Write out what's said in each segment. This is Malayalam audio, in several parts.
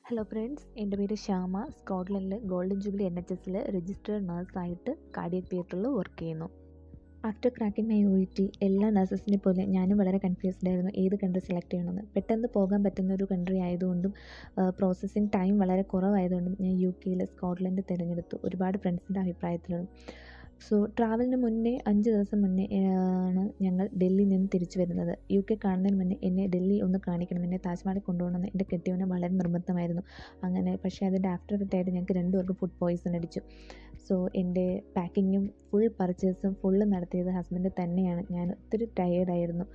ഹലോ ഫ്രണ്ട്സ്, എൻ്റെ പേര് ശ്യാമ. സ്കോട്ട്ലൻഡിൽ ഗോൾഡൻ ജൂബിലി NHSൽ രജിസ്റ്റേർഡ് നഴ്സായിട്ട് കാർഡിയക് തിയേറ്ററിൽ വർക്ക് ചെയ്യുന്നു. ആഫ്റ്റർ ക്രാക്കിംഗ് മൈ OET എല്ലാ നഴ്സസിനെ പോലെ ഞാനും വളരെ കൺഫ്യൂസ്ഡ് ആയിരുന്നു ഏത് കൺട്രി സെലക്ട് ചെയ്യണമെന്ന്. പെട്ടെന്ന് പോകാൻ പറ്റുന്ന ഒരു കൺട്രി ആയതുകൊണ്ടും പ്രോസസ്സിങ് ടൈം വളരെ കുറവായതുകൊണ്ടും ഞാൻ UK സ്കോട്ട്ലൻഡ് തിരഞ്ഞെടുത്തു. ഒരുപാട് ഫ്രണ്ട്സിൻ്റെ അഭിപ്രായത്തിലാണ്. സോ ട്രാവലിന് മുന്നേ 5 ദിവസം മുന്നേ ആണ് ഞങ്ങൾ ഡൽഹിയിൽ നിന്ന് തിരിച്ചു വരുന്നത്. UK കാണുന്നതിന് മുന്നേ എന്നെ ഡൽഹി ഒന്ന് കാണിക്കണം, എന്നെ താജ്മഹലിൽ കൊണ്ടുപോകണമെന്ന് എൻ്റെ കെട്ടിയവന് വളരെ നിർബന്ധമായിരുന്നു. അങ്ങനെ പക്ഷേ അതിൻ്റെ ആഫ്റ്റർ ഇഫക്റ്റായിട്ട് ഞങ്ങൾക്ക് രണ്ടുപേർക്കും ഫുഡ് പോയ്സൺ അടിച്ചു. സോ എൻ്റെ പാക്കിങ്ങും ഫുൾ പർച്ചേസും ഫുള്ള് നടത്തിയത് ഹസ്ബൻഡ് തന്നെയാണ്. ഞാൻ ഒത്തിരി ടയേർഡായിരുന്നു.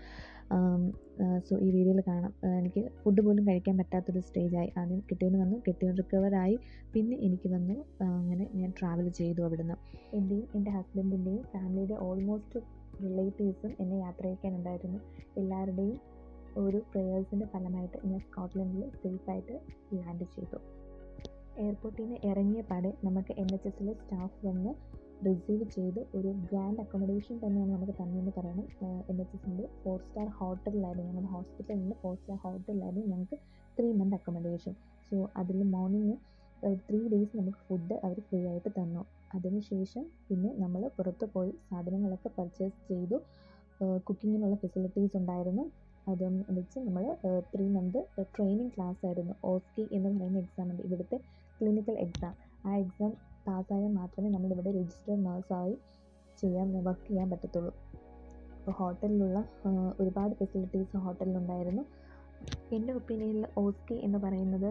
സോ ഈ വീഡിയോയിൽ കാണാം. എനിക്ക് ഫുഡ് പോലും കഴിക്കാൻ പറ്റാത്തൊരു സ്റ്റേജായി. ആദ്യം കെട്ടിയവന് വന്നു, കെട്ടിയവൻ റിക്കവറായി, പിന്നെ എനിക്ക് വന്നു. അങ്ങനെ ഞാൻ ട്രാവൽ ചെയ്തു അവിടുന്ന്. എൻ്റെയും എൻ്റെ ഹസ്ബൻഡിൻ്റെയും ഫാമിലിയുടെ ഓൾമോസ്റ്റ് റിലേറ്റീവ്സും എന്നെ യാത്ര അയക്കാനുണ്ടായിരുന്നു. എല്ലാവരുടെയും ഒരു പ്രേയേഴ്സിൻ്റെ ഫലമായിട്ട് ഞാൻ സ്കോട്ട്ലൻഡിൽ സേഫായിട്ട് ലാൻഡ് ചെയ്തു. എയർപോർട്ടിൽ നിന്ന് ഇറങ്ങിയ പാടെ നമുക്ക് NHSലെ സ്റ്റാഫ് വന്ന് റിസീവ് ചെയ്ത് ഒരു ഗ്രാൻഡ് അക്കോമഡേഷൻ തന്നെയാണ് നമുക്ക് തന്നെയെന്ന് പറയണം. NHSൻ്റെ 4 സ്റ്റാർ ഹോട്ടലിലായിരുന്നു, ഞങ്ങളുടെ ഹോസ്പിറ്റലിൽ നിന്ന് 4 സ്റ്റാർ ഹോട്ടലിലായിരുന്നു ഞങ്ങൾക്ക് 3 മന്ത് അക്കോമഡേഷൻ. സോ അതിൽ മോർണിംഗ് 3 ഡേയ്സ് നമുക്ക് ഫുഡ് അവർ ഫ്രീ ആയിട്ട് തന്നു. അതിനുശേഷം പിന്നെ നമ്മൾ പുറത്ത് പോയി സാധനങ്ങളൊക്കെ പർച്ചേസ് ചെയ്തു. കുക്കിങ്ങിനുള്ള ഫെസിലിറ്റീസ് ഉണ്ടായിരുന്നു. അതും വെച്ച് നമ്മൾ 3 മന്ത് ട്രെയിനിങ് ക്ലാസ് ആയിരുന്നു. OSCE എന്ന് പറയുന്ന എക്സാം ഉണ്ട്, ഇവിടുത്തെ ക്ലിനിക്കൽ എക്സാം. ആ എക്സാം പാസ്സായാൽ മാത്രമേ നമ്മളിവിടെ രജിസ്റ്റേർഡ് നഴ്സായി വർക്ക് ചെയ്യാൻ പറ്റത്തുള്ളൂ. അപ്പോൾ ഹോട്ടലിലുള്ള ഒരുപാട് ഫെസിലിറ്റീസ് ഹോട്ടലിലുണ്ടായിരുന്നു. എൻ്റെ ഒപ്പീനിയനിൽ OSCE എന്ന് പറയുന്നത്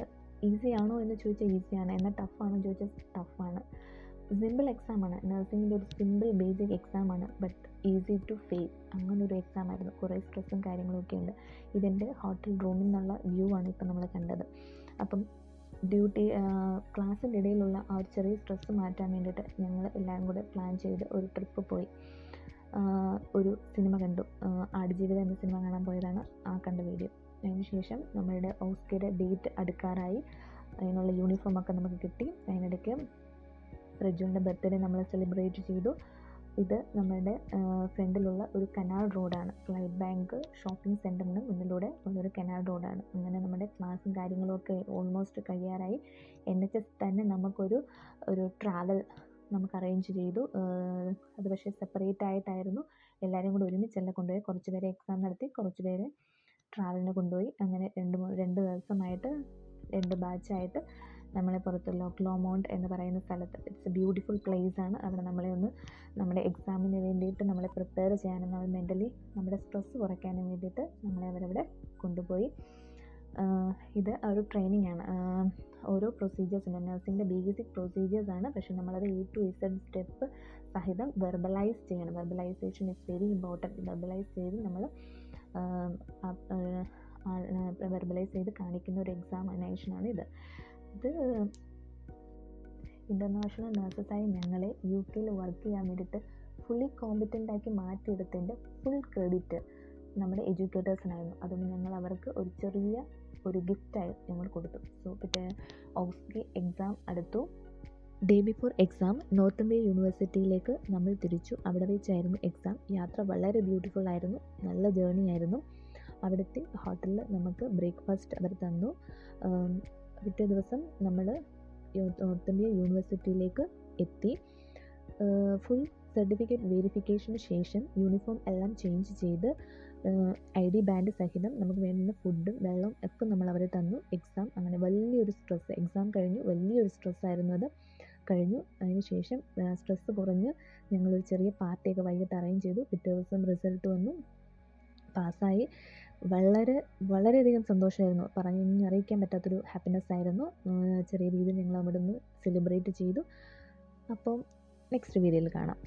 ഈസി ആണോ എന്ന് ചോദിച്ചാൽ ഈസിയാണ്, എന്നാൽ ടഫാണോ എന്ന് ചോദിച്ചാൽ ടഫാണ്. സിമ്പിൾ എക്സാമാണ്, നഴ്സിങ്ങിൻ്റെ ഒരു സിമ്പിൾ ബേസിക് എക്സാമാണ്, ബട്ട് ഈസി ടു ഫെയിൽ. അങ്ങനൊരു എക്സാമായിരുന്നു. കുറേ സ്ട്രെസ്സും കാര്യങ്ങളൊക്കെ ഉണ്ട്. ഇതെൻ്റെ ഹോട്ടൽ റൂമിൽ നിന്നുള്ള വ്യൂ ആണ് ഇപ്പം നമ്മൾ കണ്ടത്. അപ്പം ക്ലാസ്സിൻ്റെ ഇടയിലുള്ള ആ ഒരു ചെറിയ സ്ട്രെസ്സ് മാറ്റാൻ വേണ്ടിയിട്ട് ഞങ്ങൾ എല്ലാവരും കൂടെ പ്ലാൻ ചെയ്ത് ഒരു ട്രിപ്പ് പോയി. ഒരു സിനിമ കണ്ടു. ആടുജീവിതം എന്ന സിനിമ കാണാൻ പോയതാണ് ആ കണ്ട വീഡിയോ. അതിനുശേഷം നമ്മളുടെ OSCEയുടെ ഡേറ്റ് അടുക്കാറായി. അതിനുള്ള യൂണിഫോമൊക്കെ നമുക്ക് കിട്ടി. അതിനിടയ്ക്ക് പ്രജുവിൻ്റെ ബർത്ത്ഡേ നമ്മൾ സെലിബ്രേറ്റ് ചെയ്തു. ഇത് നമ്മളുടെ ഫ്രണ്ടിലുള്ള ഒരു കനാൽ റോഡാണ്. ഫ്ലൈറ്റ് ബാങ്ക് ഷോപ്പിംഗ് സെൻറ്ററിന് മുന്നിലൂടെ ഉള്ളൊരു കനാൽ റോഡാണ്. അങ്ങനെ നമ്മുടെ ക്ലാസ്സും കാര്യങ്ങളുമൊക്കെ ഓൾമോസ്റ്റ് കഴിയാറായി. NHS തന്നെ നമുക്കൊരു ട്രാവൽ നമുക്ക് അറേഞ്ച് ചെയ്തു. അത് പക്ഷേ സെപ്പറേറ്റ് ആയിട്ടായിരുന്നു. എല്ലാവരും കൂടി ഒരുമിച്ചല്ല കൊണ്ടുപോയി. കുറച്ച് പേരെ എക്സാം നടത്തി, കുറച്ച് പേരെ ട്രാവലിന് കൊണ്ടുപോയി. അങ്ങനെ 2 ദിവസമായിട്ട് 2 ബാച്ചായിട്ട് നമ്മളെ പുറത്ത് ലോമോണ്ട് എന്ന് പറയുന്ന സ്ഥലത്ത്, ഇറ്റ്സ് എ ബ്യൂട്ടിഫുൾ പ്ലേസ് ആണ്. അവിടെ നമ്മളെ ഒന്ന് നമ്മുടെ എക്സാമിന് വേണ്ടിയിട്ട് നമ്മളെ പ്രിപ്പയർ ചെയ്യാനും നമ്മൾ മെൻ്റലി നമ്മുടെ സ്ട്രെസ്സ് കുറയ്ക്കാനും വേണ്ടിയിട്ട് നമ്മളെ അവരവിടെ കൊണ്ടുപോയി. ഇത് ഒരു ട്രെയിനിങ് ആണ്. ഓരോ പ്രൊസീജിയേഴ്സ് ഉണ്ട്, നഴ്സിങ്ങിൻ്റെ ബേസിക് പ്രൊസീജിയേഴ്സ് ആണ്. പക്ഷേ നമ്മളത് A to Z സ്റ്റെപ്പ് സഹിതം വെർബലൈസ് ചെയ്യണം. വെർബലൈസേഷൻ ഇസ് വെരി ഇമ്പോർട്ടൻറ്റ്. വെർബലൈസ് ചെയ്ത് നമ്മൾ വെർബലൈസ് ചെയ്ത് കാണിക്കുന്ന ഒരു എക്സാമിനേഷനാണ് ഇത്. ഇൻ്റർനാഷണൽ നഴ്സസായി ഞങ്ങളെ UK വർക്ക് ചെയ്യാൻ വേണ്ടിയിട്ട് ഫുള്ളി കോമ്പിറ്റൻ്റ് ആക്കി മാറ്റിയെടുത്തതിൻ്റെ ഫുൾ ക്രെഡിറ്റ് നമ്മുടെ എഡ്യൂക്കേറ്റേഴ്സിനായിരുന്നു. അതുകൊണ്ട് ഞങ്ങൾ അവർക്ക് ഒരു ചെറിയ ഗിഫ്റ്റായി ഞങ്ങൾ കൊടുത്തു. സോ പിന്നെ OSCE എക്സാം അടുത്തു. Day before exam north India യൂണിവേഴ്സിറ്റിയിലേക്ക് നമ്മൾ തിരിച്ചു. അവിടെ വെച്ചായിരുന്നു എക്സാം. യാത്ര വളരെ ബ്യൂട്ടിഫുൾ ആയിരുന്നു, നല്ല ജേർണി ആയിരുന്നു. അവിടുത്തെ ഹോട്ടലിൽ നമുക്ക് ബ്രേക്ക്ഫാസ്റ്റ് അവർ തന്നു. പിറ്റേ ദിവസം നമ്മൾ നോർത്ത് ഇന്ത്യ യൂണിവേഴ്സിറ്റിയിലേക്ക് എത്തി. ഫുൾ സർട്ടിഫിക്കറ്റ് വെരിഫിക്കേഷന് ശേഷം യൂണിഫോം എല്ലാം ചേഞ്ച് ചെയ്ത് ID ബാൻഡ് സഹിതം നമുക്ക് വേണ്ടുന്ന ഫുഡും വെള്ളവും ഒക്കെ നമ്മൾ അവർ തന്നു. എക്സാം അങ്ങനെ വലിയൊരു സ്ട്രെസ്സ്, എക്സാം കഴിഞ്ഞു വലിയൊരു സ്ട്രെസ്സായിരുന്നു. അത് കഴിഞ്ഞു. അതിന് ശേഷം സ്ട്രെസ്സ് കുറഞ്ഞ് ഞങ്ങളൊരു ചെറിയ പാർട്ടിയൊക്കെ വൈകിട്ട് അറേഞ്ച് ചെയ്തു. പിറ്റേ ദിവസം റിസൾട്ട് വന്നു, പാസ്സായി. വളരെയധികം സന്തോഷമായിരുന്നു. പറഞ്ഞറിയിക്കാൻ പറ്റാത്തൊരു ഹാപ്പിനെസ് ആയിരുന്നു. ചെറിയ രീതിയിൽ ഞങ്ങൾ അവിടെ നിന്ന് സെലിബ്രേറ്റ് ചെയ്തു. അപ്പം നെക്സ്റ്റ് വീഡിയോയിൽ കാണാം.